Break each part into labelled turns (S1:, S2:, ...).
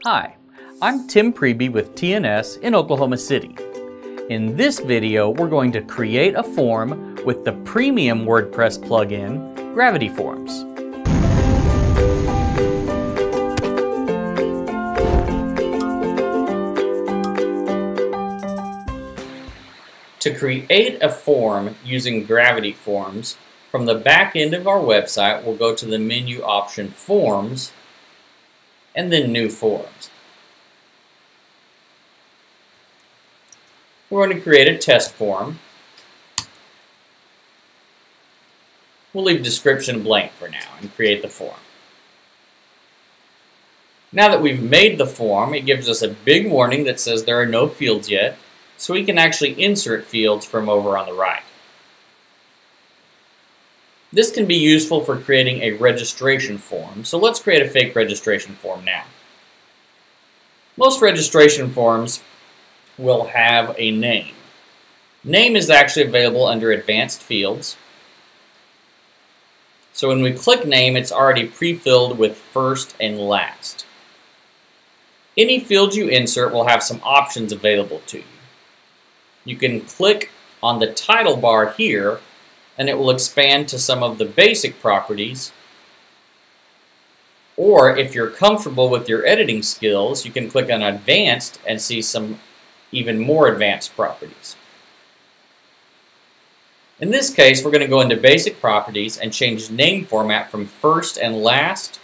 S1: Hi, I'm Tim Preby with TNS in Oklahoma City. In this video, we're going to create a form with the premium WordPress plugin, Gravity Forms. To create a form using Gravity Forms, from the back end of our website, we'll go to the menu option Forms, and then New Forms. We're going to create a test form. We'll leave description blank for now and create the form. Now that we've made the form, it gives us a big warning that says there are no fields yet, so we can actually insert fields from over on the right. This can be useful for creating a registration form, so let's create a fake registration form now. Most registration forms will have a name. Name is actually available under Advanced Fields. So when we click Name, it's already pre-filled with first and last. Any field you insert will have some options available to you. You can click on the title bar here, and it will expand to some of the basic properties. Or if you're comfortable with your editing skills, you can click on Advanced and see some even more advanced properties. In this case, we're going to go into Basic Properties and change name format from first and last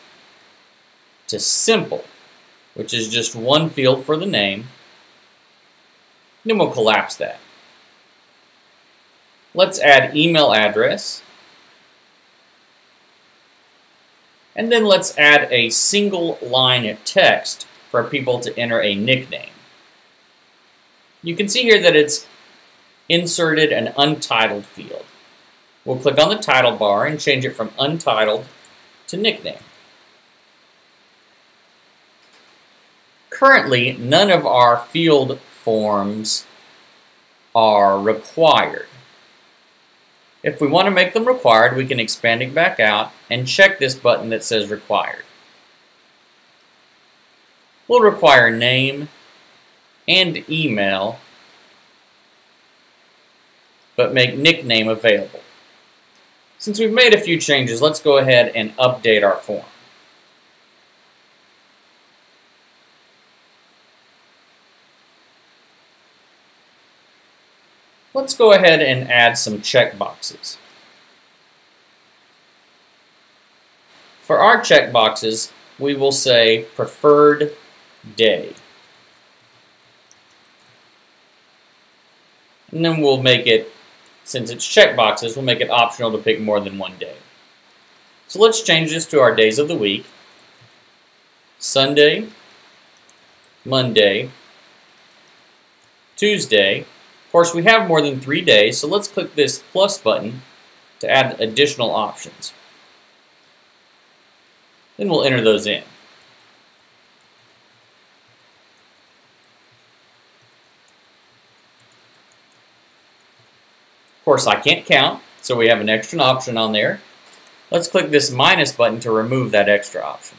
S1: to Simple, which is just one field for the name. Then we'll collapse that. Let's add email address. And then let's add a single line of text for people to enter a nickname. You can see here that it's inserted an untitled field. We'll click on the title bar and change it from untitled to nickname. Currently, none of our field forms are required. If we want to make them required, we can expand it back out and check this button that says required. We'll require name and email, but make nickname available. Since we've made a few changes, let's go ahead and update our form. Let's go ahead and add some checkboxes. For our checkboxes, we will say preferred day. And then we'll make it, since it's checkboxes, we'll make it optional to pick more than one day. So let's change this to our days of the week. Sunday, Monday, Tuesday. Of course, we have more than 3 days, so let's click this plus button to add additional options. Then we'll enter those in. Of course, I can't count, so we have an extra option on there. Let's click this minus button to remove that extra option.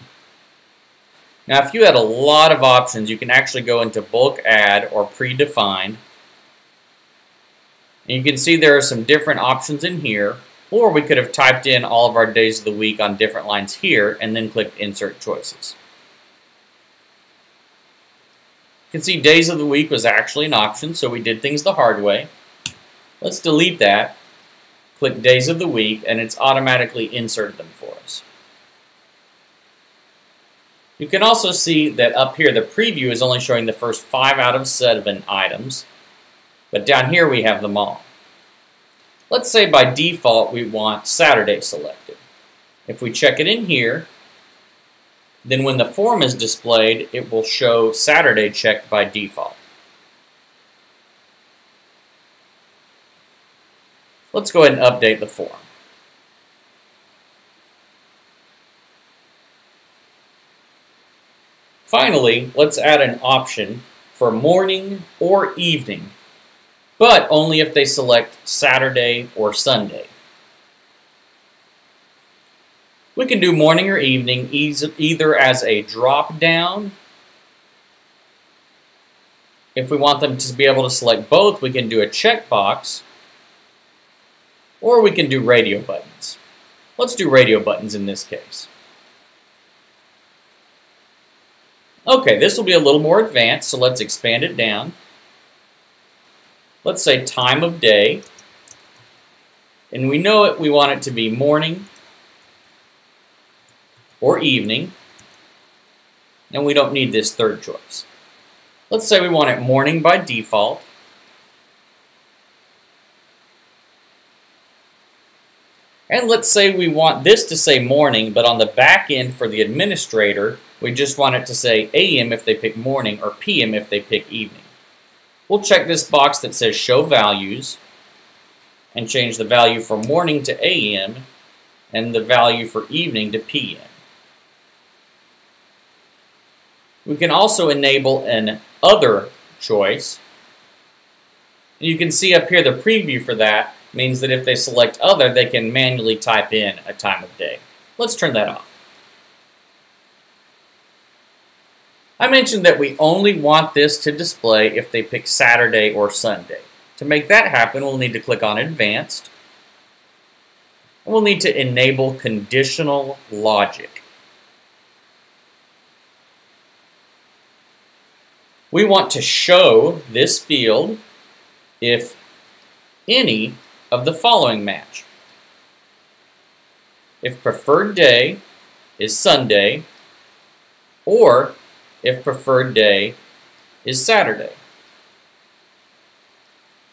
S1: Now, if you had a lot of options, you can actually go into bulk add or predefined. And you can see there are some different options in here, or we could have typed in all of our days of the week on different lines here and then clicked Insert Choices. You can see days of the week was actually an option, so we did things the hard way. Let's delete that, click Days of the Week, and it's automatically inserted them for us. You can also see that up here the preview is only showing the first 5 out of 7 items. But down here we have them all. Let's say by default we want Saturday selected. If we check it in here, then when the form is displayed, it will show Saturday checked by default. Let's go ahead and update the form. Finally, let's add an option for morning or evening, but only if they select Saturday or Sunday. We can do morning or evening either as a drop down If we want them to be able to select both, we can do a checkbox, or we can do radio buttons. Let's do radio buttons in this case. Okay, this will be a little more advanced, so let's expand it down. Let's say time of day, and we know we want it to be morning or evening, and we don't need this third choice. Let's say we want it morning by default. And let's say we want this to say morning, but on the back end for the administrator, we just want it to say AM if they pick morning or PM if they pick evening. We'll check this box that says show values and change the value for morning to AM and the value for evening to PM. We can also enable an other choice. You can see up here the preview for that means that if they select other, they can manually type in a time of day. Let's turn that off. I mentioned that we only want this to display if they pick Saturday or Sunday. To make that happen, we'll need to click on Advanced. And we'll need to enable conditional logic. We want to show this field if any of the following match. If preferred day is Sunday, or if preferred day is Saturday.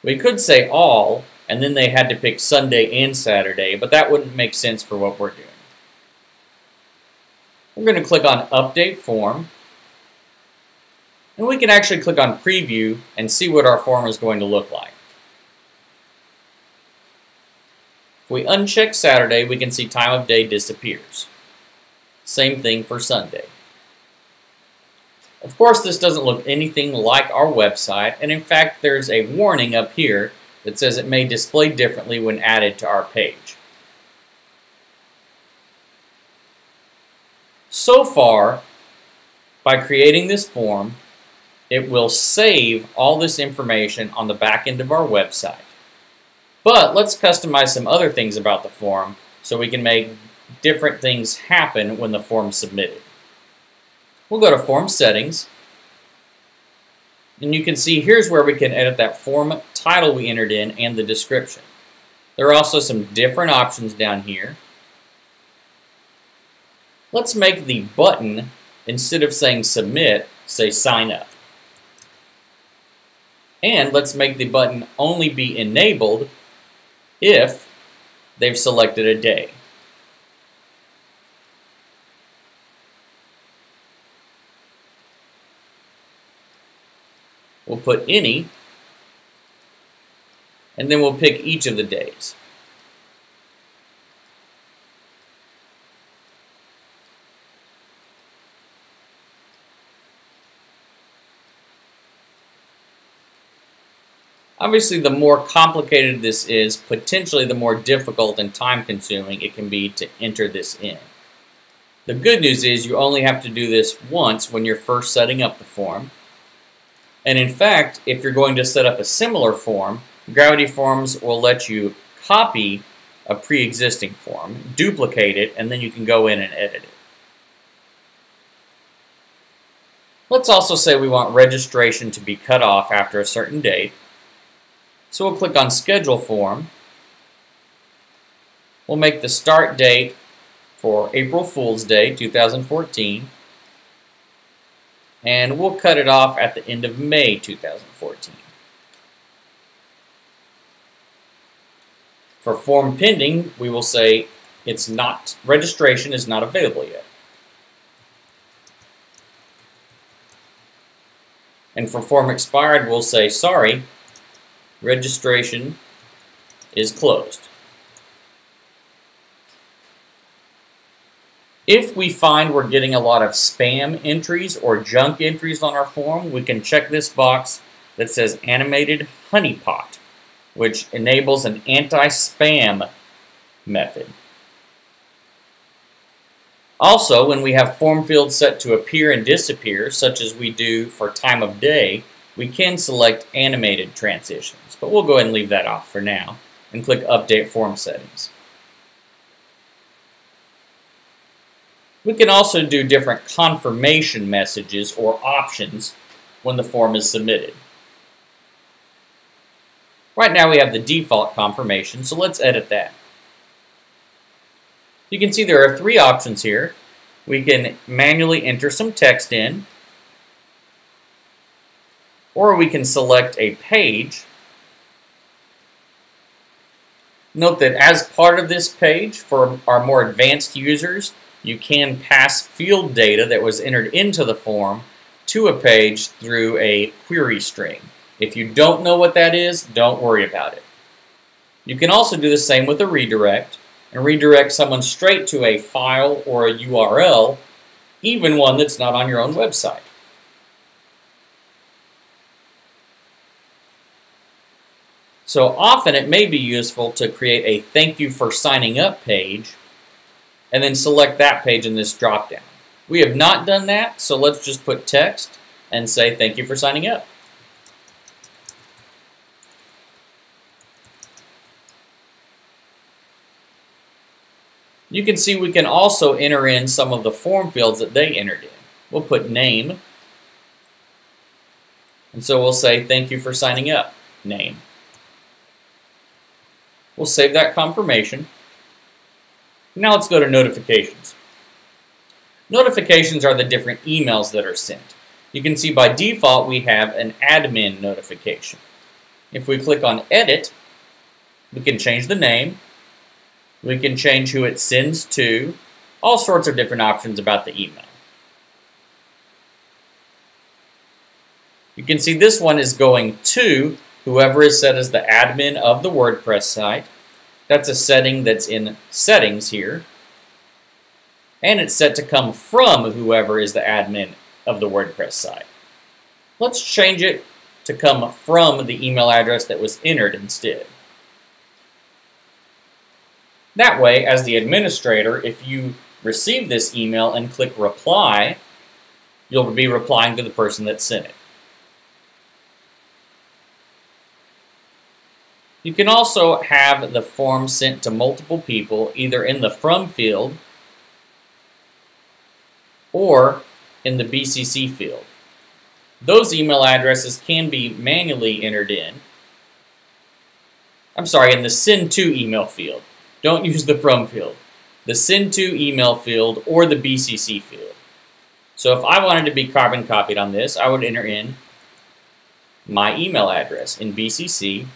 S1: We could say all, and then they had to pick Sunday and Saturday, but that wouldn't make sense for what we're doing. We're going to click on Update Form, and we can actually click on Preview and see what our form is going to look like. If we uncheck Saturday, we can see time of day disappears. Same thing for Sunday. Of course, this doesn't look anything like our website, and in fact, there's a warning up here that says it may display differently when added to our page. So far, by creating this form, it will save all this information on the back end of our website. But let's customize some other things about the form so we can make different things happen when the form's submitted. We'll go to Form Settings, and you can see here's where we can edit that form title we entered in and the description. There are also some different options down here. Let's make the button, instead of saying Submit, say Sign Up. And let's make the button only be enabled if they've selected a day. We'll put any, and then we'll pick each of the days. Obviously, the more complicated this is, potentially the more difficult and time-consuming it can be to enter this in. The good news is you only have to do this once when you're first setting up the form. And in fact, if you're going to set up a similar form, Gravity Forms will let you copy a pre-existing form, duplicate it, and then you can go in and edit it. Let's also say we want registration to be cut off after a certain date. So we'll click on Schedule Form. We'll make the start date for April Fool's Day 2014. And we'll cut it off at the end of May 2014. For form pending, we will say registration is not available yet. And for form expired, we'll say sorry, registration is closed. If we find we're getting a lot of spam entries or junk entries on our form, we can check this box that says Animated Honeypot, which enables an anti-spam method. Also, when we have form fields set to appear and disappear, such as we do for time of day, we can select animated transitions, but we'll go ahead and leave that off for now and click Update Form Settings. We can also do different confirmation messages or options when the form is submitted. Right now we have the default confirmation, so let's edit that. You can see there are 3 options here. We can manually enter some text in, or we can select a page. Note that as part of this page, for our more advanced users, you can pass field data that was entered into the form to a page through a query string. If you don't know what that is, don't worry about it. You can also do the same with a redirect, and redirect someone straight to a file or a URL, even one that's not on your own website. So often it may be useful to create a thank you for signing up page and then select that page in this drop-down. We have not done that, so let's just put text and say thank you for signing up. You can see we can also enter in some of the form fields that they entered in. We'll put name, and so we'll say thank you for signing up, name. We'll save that confirmation. Now let's go to notifications. Notifications are the different emails that are sent. You can see by default we have an admin notification. If we click on edit, we can change the name, we can change who it sends to, all sorts of different options about the email. You can see this one is going to whoever is set as the admin of the WordPress site. That's a setting that's in settings here. And it's set to come from whoever is the admin of the WordPress site. Let's change it to come from the email address that was entered instead. That way, as the administrator, if you receive this email and click reply, you'll be replying to the person that sent it. You can also have the form sent to multiple people, either in the from field or in the BCC field. Those email addresses can be manually entered in. I'm sorry, in the send to email field. Don't use the from field. The send to email field or the BCC field. So if I wanted to be carbon copied on this, I would enter in my email address in BCC,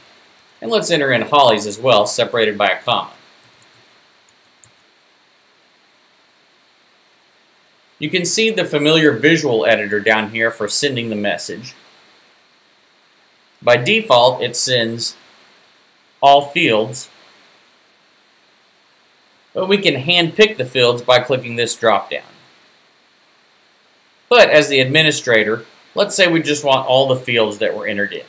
S1: and let's enter in Holly's as well, separated by a comma. You can see the familiar visual editor down here for sending the message. By default, it sends all fields, but we can hand-pick the fields by clicking this drop-down. But as the administrator, let's say we just want all the fields that were entered in.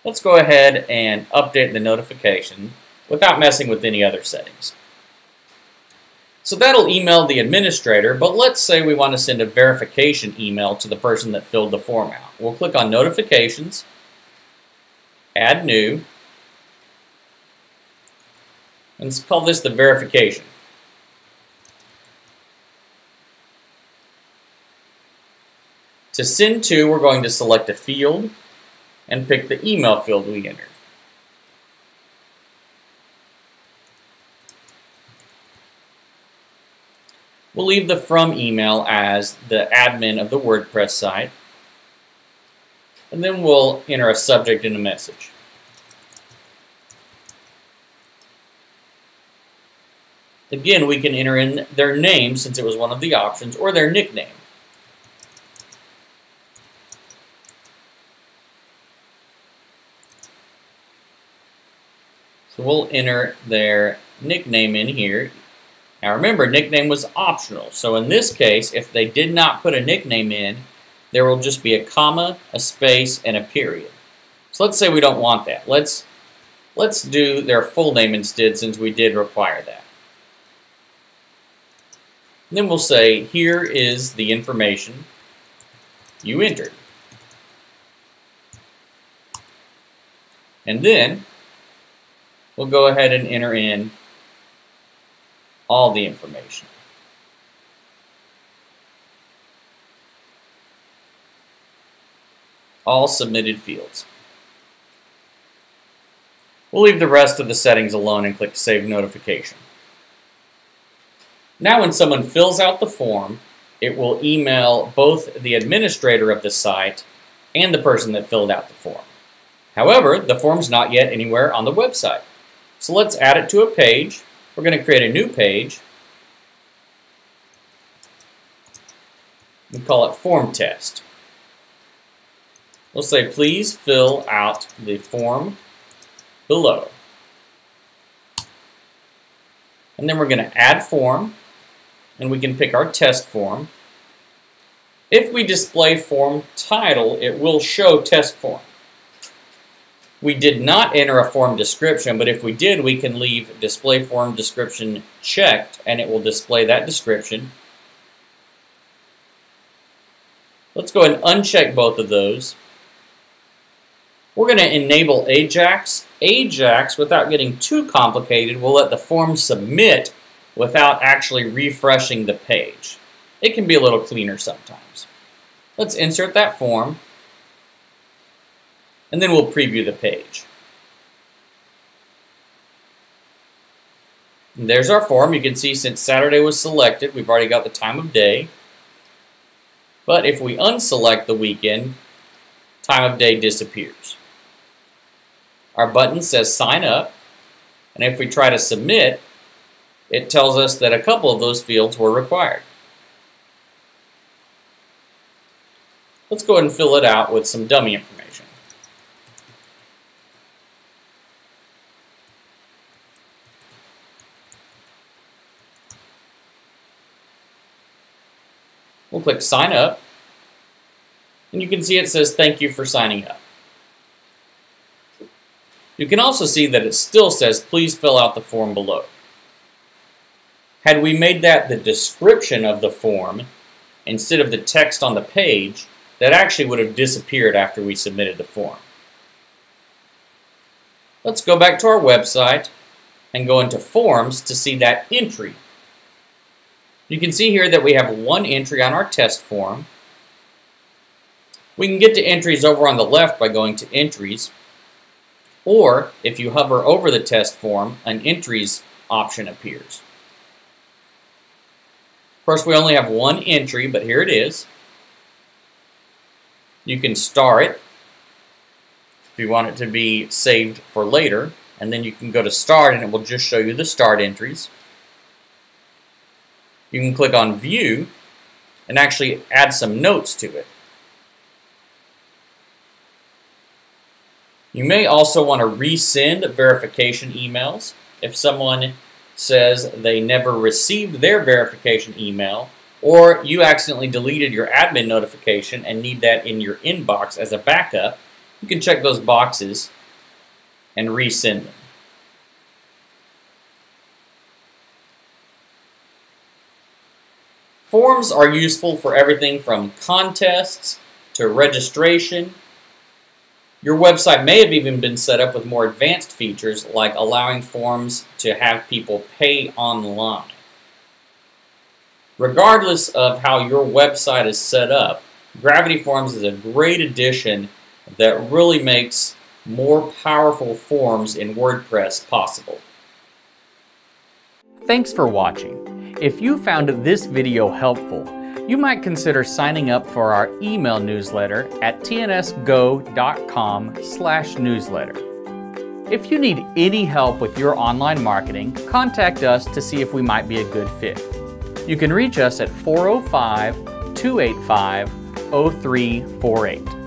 S1: Let's go ahead and update the notification without messing with any other settings. So that'll email the administrator, but let's say we want to send a verification email to the person that filled the form out. We'll click on Notifications, Add New, and let's call this the verification. To send to, we're going to select a field and pick the email field we entered. We'll leave the from email as the admin of the WordPress site, and then we'll enter a subject and a message. Again, we can enter in their name since it was one of the options, or their nickname. So we'll enter their nickname in here. Now remember, nickname was optional. So in this case, if they did not put a nickname in, there will just be a comma, a space, and a period. So let's say we don't want that. Let's do their full name instead, since we did require that. And then we'll say, here is the information you entered. And then we'll go ahead and enter in all the information. All submitted fields. We'll leave the rest of the settings alone and click Save Notification. Now when someone fills out the form, it will email both the administrator of the site and the person that filled out the form. However, the form's not yet anywhere on the website. So let's add it to a page. We're going to create a new page. We call it Form Test. We'll say, please fill out the form below. And then we're going to add form, and we can pick our test form. If we display form title, it will show test form. We did not enter a form description, but if we did, we can leave display form description checked, and it will display that description. Let's go ahead and uncheck both of those. We're going to enable Ajax. Ajax, without getting too complicated, will let the form submit without actually refreshing the page. It can be a little cleaner sometimes. Let's insert that form, and then we'll preview the page. And there's our form. You can see since Saturday was selected, we've already got the time of day. But if we unselect the weekend, time of day disappears. Our button says sign up, and if we try to submit, it tells us that a couple of those fields were required. Let's go ahead and fill it out with some dummy information. We'll click sign up, and you can see it says thank you for signing up. You can also see that it still says, please fill out the form below. Had we made that the description of the form instead of the text on the page, that actually would have disappeared after we submitted the form. Let's go back to our website and go into Forms to see that entry. You can see here that we have one entry on our test form. We can get to entries over on the left by going to Entries. Or, if you hover over the test form, an Entries option appears. Of course, we only have one entry, but here it is. You can star it if you want it to be saved for later, and then you can go to Start, and it will just show you the start entries. You can click on View and actually add some notes to it. You may also want to resend verification emails. If someone says they never received their verification email, or you accidentally deleted your admin notification and need that in your inbox as a backup, you can check those boxes and resend them. Forms are useful for everything from contests to registration. Your website may have even been set up with more advanced features like allowing forms to have people pay online. Regardless of how your website is set up, Gravity Forms is a great addition that really makes more powerful forms in WordPress possible.
S2: Thanks for watching. If you found this video helpful, you might consider signing up for our email newsletter at tnsgo.com/newsletter. If you need any help with your online marketing, contact us to see if we might be a good fit. You can reach us at 405-285-0348.